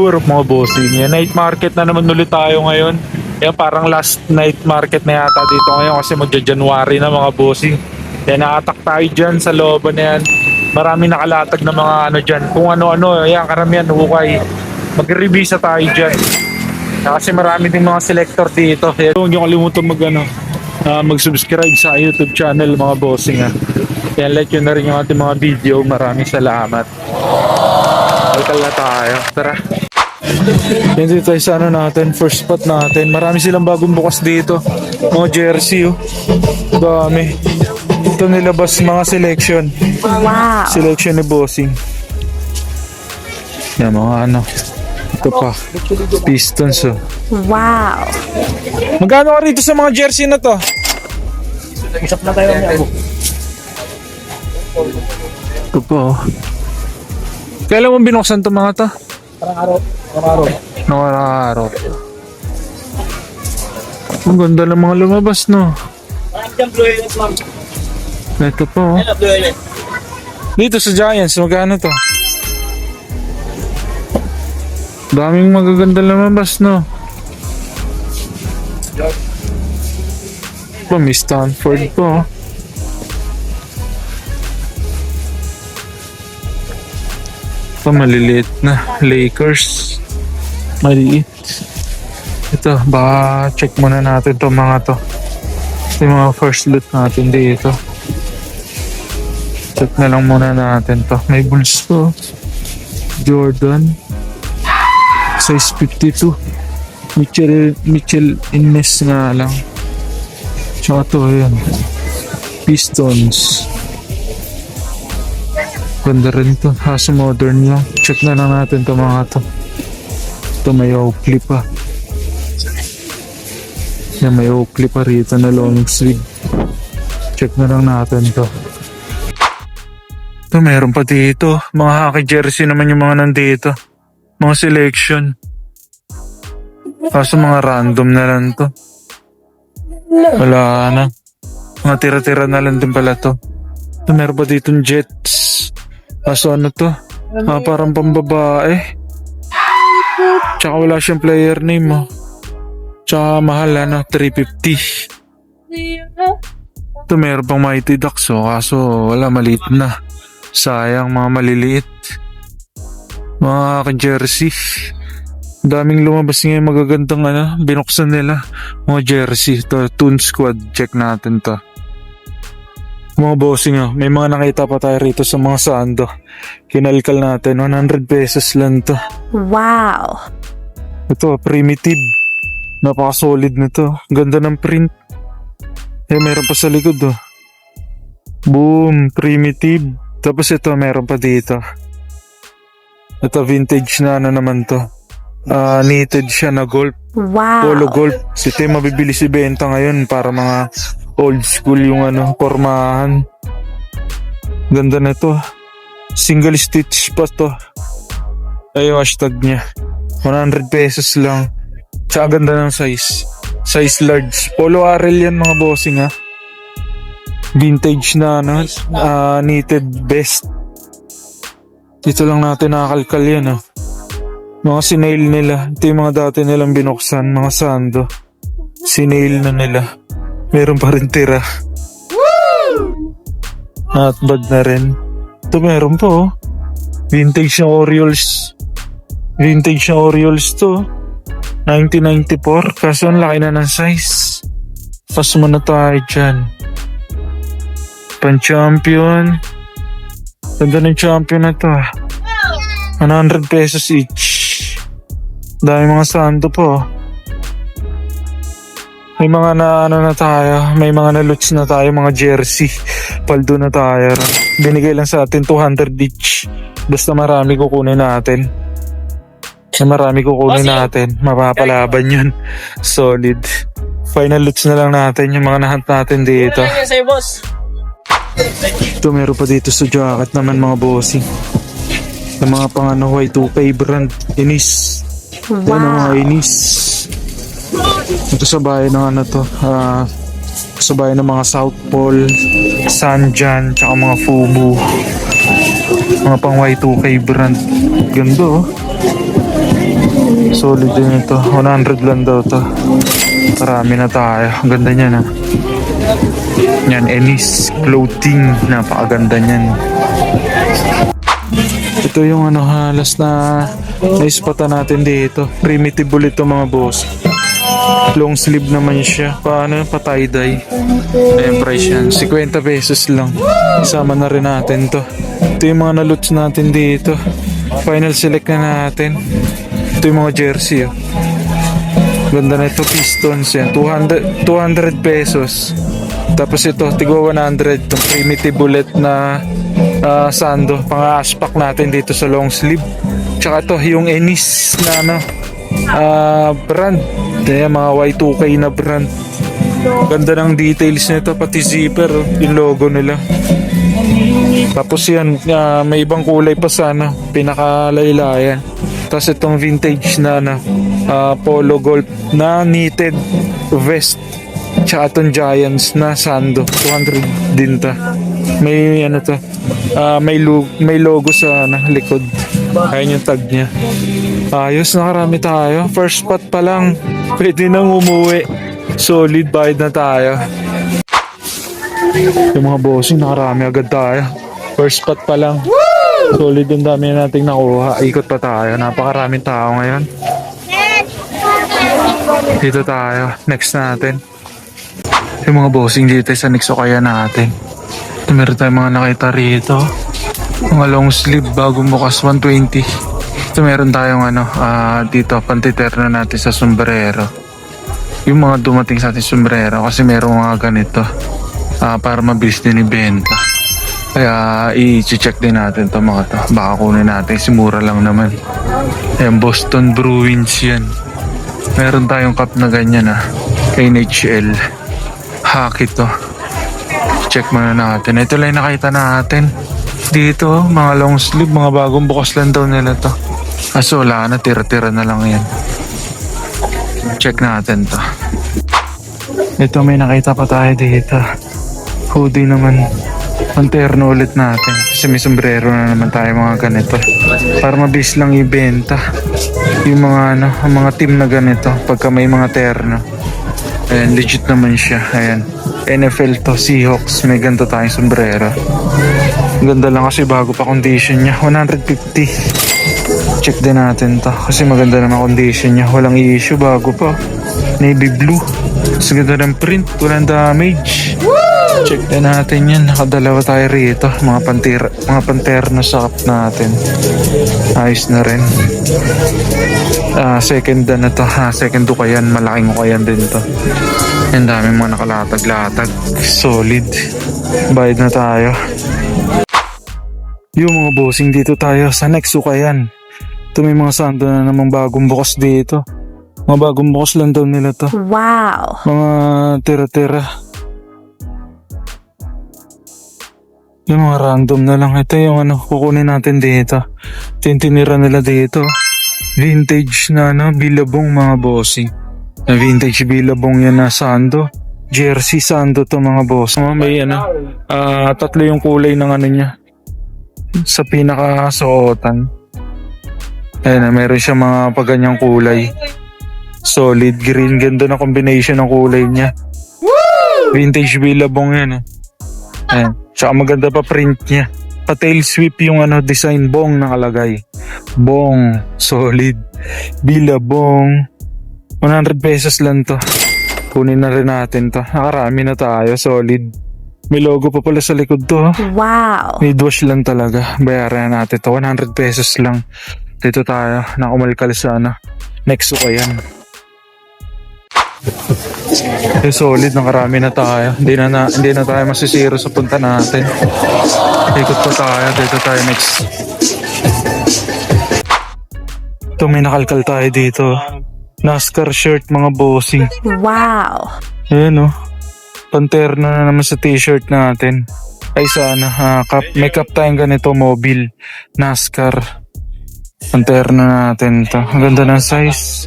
Europe mga bossing. Yan, night market na naman ulit tayo ngayon. Yan, parang last night market na yata dito ngayon kasi magja-January na mga bossing. Yan, nakatak tayo dyan sa looban na yan. Maraming nakalatag na mga ano dyan. Kung ano-ano, yan, karamihan, hukay. Mag-revisa tayo dyan. Kasi marami din mga selector dito. Yan, huwag nyo kalimutan mag-subscribe sa YouTube channel mga bossing. Yan, like yun na rin yung ating mga video. Maraming salamat. Alkal na tayo. Tara. Yan dito tayo sa ano natin, first spot natin. Marami silang bagong bukas dito. Mga jersey, oh. Dami. Ito nilabas mga selection. Wow. Selection ni bossing. Yan mga ano. Ito pa. Pistons, oh. Wow. Magkano ka rito sa mga jersey na to? Isap na tayo niya. Ito pa, oh. Kailan mo binuksan to mga to? Parang araw. Araw. Ang ganda ng mga lumabas, no? Parang dyan Blue Helmet, ma'am. Ito pa, oh. Hello, Blue Helmet. Dito sa Giants, magkano to? Daming magaganda lumabas, no? May Stanford po, oh. Ito, maliliit na Lakers. Maliit. Ito, baka check muna natin to mga to. Ito yung mga first loot natin dito. Check na lang muna natin to. May Bulls to. Jordan. Size 52. Mitchell Innes nga lang. Tsaka to, ayan. Pistons. Ganda rin to. Haso modern lang. Check na lang natin to mga to. Ito may Oakley pa. Yan, may Oakley pa rito na long sleeve. Check na lang natin to. Ito meron pa dito. Mga hockey jersey naman yung mga nandito. Mga selection. Kaso mga random na lang to. Wala na. Mga tira-tira na lang din pala to. Ito meron pa ditong Jets. Kaso ano to? Parang pambabae. Tsaka wala siyang player name, oh. Tsaka mahal, ano, 350. Ito meron pang Mighty Ducks, oh. Kaso wala, maliit na. Sayang, mga maliliit. Mga jersey. Daming lumabas ngayon magagandang ano, binuksan nila. Mga jersey. Ito, Toon Squad. Check natin to. Mga bossing, oh. May mga nakita pa tayo rito sa mga sando. Kinalkal natin. 100 pesos lang to. Wow. Ito, primitive. Napaka-solid nito. Ganda ng print. Meron pa sa likod, oh. Boom, primitive. Tapos ito, meron pa dito. Ito, vintage na ano naman to. Knitted siya na golf. Wow. Polo golf. Ito yung mabibili si benta ngayon para mga old school yung ano, pormahan. Ganda na to. Single stitch pa to. Ay yung hashtag niya. 100 pesos lang. Tsaka ganda ng size. Size large. Polo RL yan mga bossing, ha. Vintage na ano, knitted vest. Dito lang natin nakakalkal yan, ha. Mga sinail nila. Ito yung mga dati nilang binuksan. Mga sando. Sinail na nila. Meron pa rin tira. Not bad na rin. Ito meron pa, oh. Vintage na Orioles. Vintage na Orioles to. 1994. Kaso ang laki na ng size. Fast muna tayo dyan. Pan-champion. Ganda ng champion na to. 100 pesos each. Dami mga sando po. May mga na tayo. May mga na-loots na tayo. Mga jersey. Paldo na tayo. Binigay lang sa atin 200 each. Basta marami kukunin natin. Marami kukunin natin. Mapapalaban yun. Solid. Final loots na lang natin. Yung mga nahunt natin dito. Wala yan sa'yo, boss. Ito meron pa dito sa jacket naman mga bossing. Yung mga pang ano, Y2K brand. Inis. Yan ang mga inis. Ito sa bahay ng ano to. Sa bahay ng mga South Pole, Sanjan, tsaka mga Fubu. Mga pang Y2K brand. Ganda, oh. Solid din ito. 100 lang daw to. Marami na tayo. Ang ganda niya na. Yan, Ennis Clothing. Napakaganda niyan. Ito yung halas na naispatan natin dito. Primitive ulit ito mga boss. Long sleeve naman siya. Paano yung tie-dye? Ayan price yan. 50 pesos lang. Isama na rin natin to. Ito yung mga naloots natin dito. Final select na natin. Ito yung mga jersey. Oh. Ganda na ito. Pistons yan. 200 pesos. Tapos ito, tigwa 100. Itong primitive bullet na sando. Pang-aspak natin dito sa long sleeve. Tsaka ito, yung Ennis na brand. Ayan, mga Y2K na brand. Ganda ng details nito. Pati zipper, yung logo nila. Tapos yan, may ibang kulay pa sana. Pinakalaylayan. Tapos itong vintage na polo golf na knitted vest. Tsaka itong Giants na sando. 200 din ta. May may logo sa likod. Ayan yung tag niya. Ayos, nakarami tayo. First spot pa lang. Pwede nang umuwi. Solid, bayad na tayo. Yung mga bossing, nakarami agad tayo. First spot pa lang. Solid, yung dami na nating nakuha. Ikot pa tayo. Napakaraming tao ngayon. Dito tayo. Next natin. Yung mga bossing dito sa next kaya natin. Meron tayong mga nakita rito. Mga long sleeve bagong bukas 120. Ito meron tayong dito pantiterno natin sa sombrero. Yung mga dumating sa ating sombrero kasi meron mga ganito para mabilis din ibenta. Kaya i-check din natin to mga to. Baka kunin natin, simura lang naman. Ayan, Boston Bruins yan. Meron tayong cup na ganyan NHL. Hockey to. Check muna natin. Ito lang nakita natin. Dito, mga long sleeve, mga bagong bukas lang daw nila to. Kaso wala na, tira-tira na lang yan. Check natin to. Ito may nakita pa tayo dito. Hoodie naman. Panterno ulit natin. Kasi may sombrero na naman tayo mga ganito. Para mabilis lang ibenta. Yung mga team na ganito. Pagka may mga terno. Ayan, legit naman siya. Ayan. NFL to, Seahawks. May ganito tayong sombrero. Ganda lang kasi bago pa condition niya. 150. Check din natin to. Kasi maganda naman condition niya. Walang issue, bago pa. Navy blue. Mas ganda ng print. Walang damage. Check din natin yan. Nakadalawa tayo rito. Mga panterno sa cup natin. Ayos na rin. Second na to. Second ukayan. Malaking ukayan din to. Ang dami mga nakalatag-latag. Solid. Bayad na tayo. Yung mga bossing dito tayo sa next ukayan. Ito may mga sando na namang bagong bukas dito. Mga bagong bukas lang daw nila to. Wow. Mga tira-tira. Yung mga random na lang. Ito yung kukunin natin dito. Ito yung tinira nila dito. Vintage na bilabong mga bossing. Vintage bilabong yan na sando. Jersey sando to mga boss. May tatlo yung kulay ng niya. Sa pinaka-suotan. Ayan meron siya mga paganyang kulay. Solid green. Ganda na combination ng kulay niya. Vintage bilabong yan. Ayan. Tsaka maganda pa print niya. Pa-tail sweep yung design bong nakalagay. Bong. Solid. Bilabong. 100 pesos lang to. Kunin na rin natin to. Nakarami na tayo. Solid. May logo pa pala sa likod to. Wow. May wash lang talaga. Bayaran na natin to. 100 pesos lang. Dito tayo. Nakumalkal sa next ko yan. Solid. Nakarami na tayo. Hindi na tayo masisiro sa punta natin. Ikot pa tayo. Dito tayo next. Ito may nakalkal tayo dito. NASCAR shirt mga bossing. Wow. Ayan Panterno na naman sa t-shirt natin. Ay sana may cup tayong ganito mobile. NASCAR. Panterno natin to. Ang ganda ng size.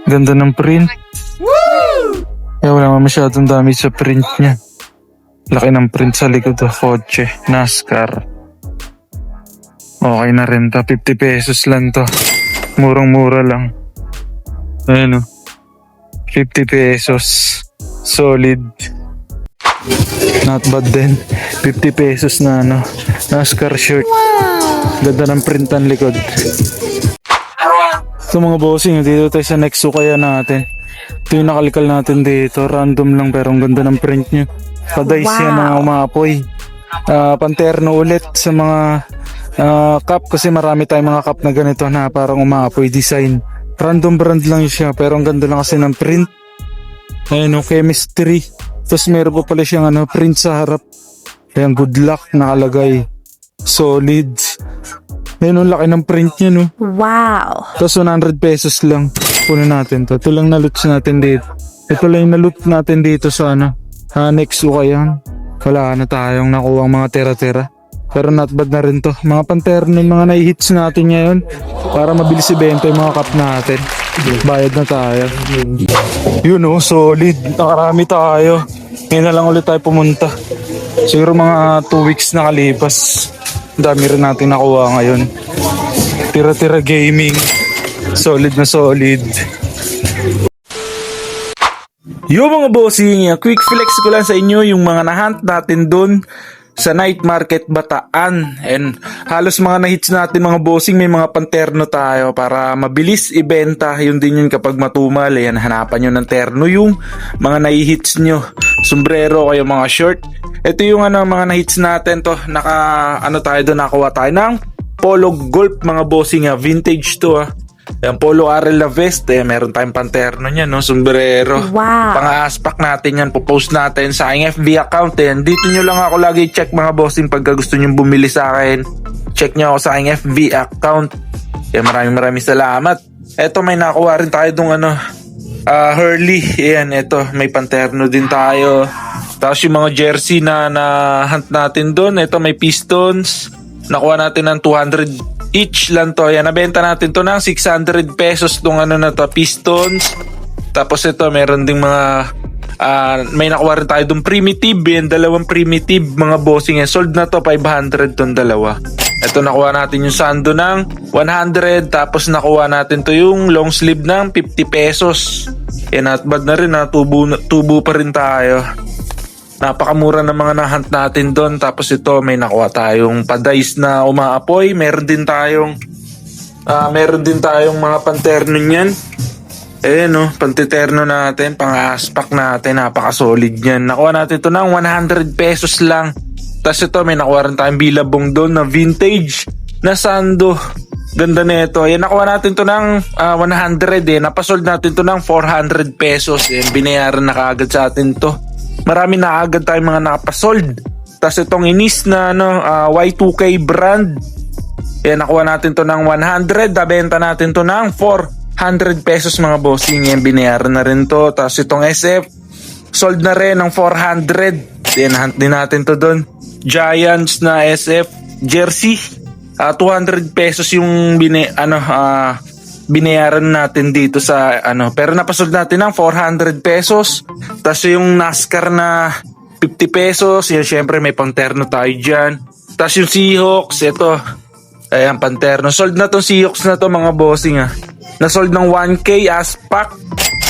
Ganda ng print. Kaya wala naman masyadong damage sa print niya. Laki ng print sa likod kotse. NASCAR. Okay na rin to. 50 pesos lang to. Murang-mura lang. Ayan o. 50 pesos. Solid. Not bad din. 50 pesos na ano. NASCAR shirt. Ganda ng printan likod. So mga bossing, dito tayo sa next sukaya natin. Ito yung nakalikal natin dito. Random lang pero ang ganda ng print nyo. Padice yan na umapoy. Panterno ulit sa mga cup kasi marami tayong mga cup na ganito na parang umapoy design. Random brand lang siya pero ang ganda lang kasi ng print. Ayan o, chemistry. Tapos meron pa pala siyang print sa harap. Ayan, good luck nakalagay. Solid. Ayan o, laki ng print niya no. Wow. Tapos 100 pesos lang. Puno natin to. Ito lang na-loot natin dito. Ito lang yung na-loot natin dito sa next ukayan. Wala na tayong nakuha mga tera-tera. Pero not bad na rin to. Mga panterno yung mga nai-hits natin ngayon. Para mabilis ibenta yung mga cup natin. Bayad na tayo. Yun oh, solid. Nakarami tayo. Ngayon na lang ulit tayo pumunta. Siguro mga 2 weeks na kalipas. Dami rin natin nakuha ngayon. Tira-tira gaming. Solid na solid. Yo mga bossing, quick flex ko lang sa inyo yung mga nahunt natin dun sa night market Bataan. And halos mga na-hits natin mga bossing, may mga panterno tayo para mabilis ibenta. Yun din yun kapag matumal, ayan, hanapan nyo ng terno yung mga na-hits nyo. Sombrero kayo mga short. Ito yung mga na-hits natin to. Tayo doon, nakakuha tayo ng Polo Golf mga bossing, vintage to Ayan, Polo RL na vest, meron tayong panterno niyan, no? Sombrero. Wow. Pang-aspak natin yan, popost natin sa aking FB account. Dito nyo lang ako lagi check mga bossing pagka gusto nyo bumili sa akin. Check nyo ako sa aking FB account. Maraming salamat. Eto, may nakuha rin tayo dong Hurley. Ayan, eto, may panterno din tayo. Tapos yung mga jersey na hunt natin doon, eto may Pistons. Nakuha natin ng 200 each lang to. Ayan, nabenta natin to ng 600 pesos tong Pistons. Tapos ito, meron ding mga may nakuha rin tayo dong primitive. Yan, dalawang primitive mga bossing. Sold na to 500 tong dalawa. Ito, nakuha natin yung sando ng 100. Tapos nakuha natin to yung long sleeve ng 50 pesos. Yan, not bad na rin. Tubo pa rin tayo. Napakamura ng mga nahunt natin doon. Tapos ito, may nakuha tayong padice na umaapoy. Meron din tayong mga panterno niyan. Ayan pantiterno natin, pang-aspak natin. Napaka-solid niyan. Nakuha natin ito ng 100 pesos lang. Tapos ito, may nakuha rin tayong bilabong doon na vintage na sando. Ganda na ito. Ayan, nakuha natin ito ng 100 Napasold natin ito ng 400 pesos. Ayan, binayaran na kaagad sa atin to. Marami na agad tayong mga nakapasold. Tapos itong inis na Y2K brand. Yan, nakuha natin to ng 100. Nabenta natin to ng 400 pesos mga bossing. Yan, binayaran na rin to. Tapos itong SF, sold na rin ng 400. Yan, hunt din natin to doon. Giants na SF jersey. 200 pesos yung binayaran natin dito sa pero napasold natin ng 400 pesos. Tapos yung NASCAR na 50 pesos, yan syempre may panterno tayo dyan. Tapos yung Seahawks, ito, ayan, panterno. Sold na tong Seahawks na to mga bossing Nasold ng 1K aspak.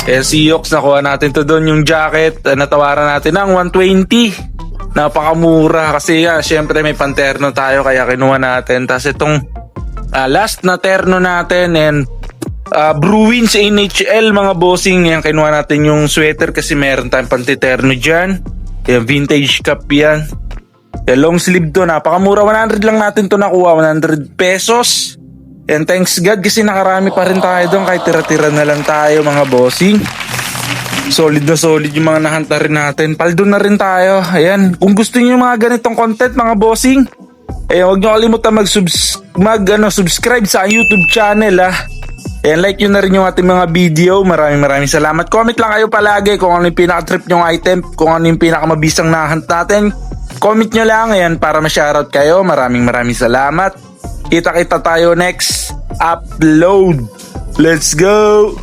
Seahawks, nakuha natin to doon. Yung jacket, natawaran natin ng 120. Napakamura kasi syempre may panterno tayo kaya kinuha natin. Tapos itong last na terno natin and Bruins NHL mga bossing. Yan, kinuha natin yung sweater kasi meron tayong pantiterno dyan. Yan, vintage cup yan. Yan, long sleeve to. Napakamura. 100 lang natin to nakuha. 100 pesos. Yan, thanks God kasi nakarami pa rin tayo doon. Kahit tira-tira na lang tayo mga bossing. Solid na solid yung mga nahanta rin natin. Paldo na rin tayo. Ayan, kung gusto niyo yung mga ganitong content mga bossing, huwag nyo kalimutan subscribe sa YouTube channel And like nyo na rin yung ating mga video. Maraming salamat. Comment lang kayo palagi kung ano yung pinaka-trip nyong item, kung ano yung pinakamabisang nahunt natin. Comment nyo lang ayan para ma-shoutout kayo. Maraming salamat. Kita tayo next upload. Let's go!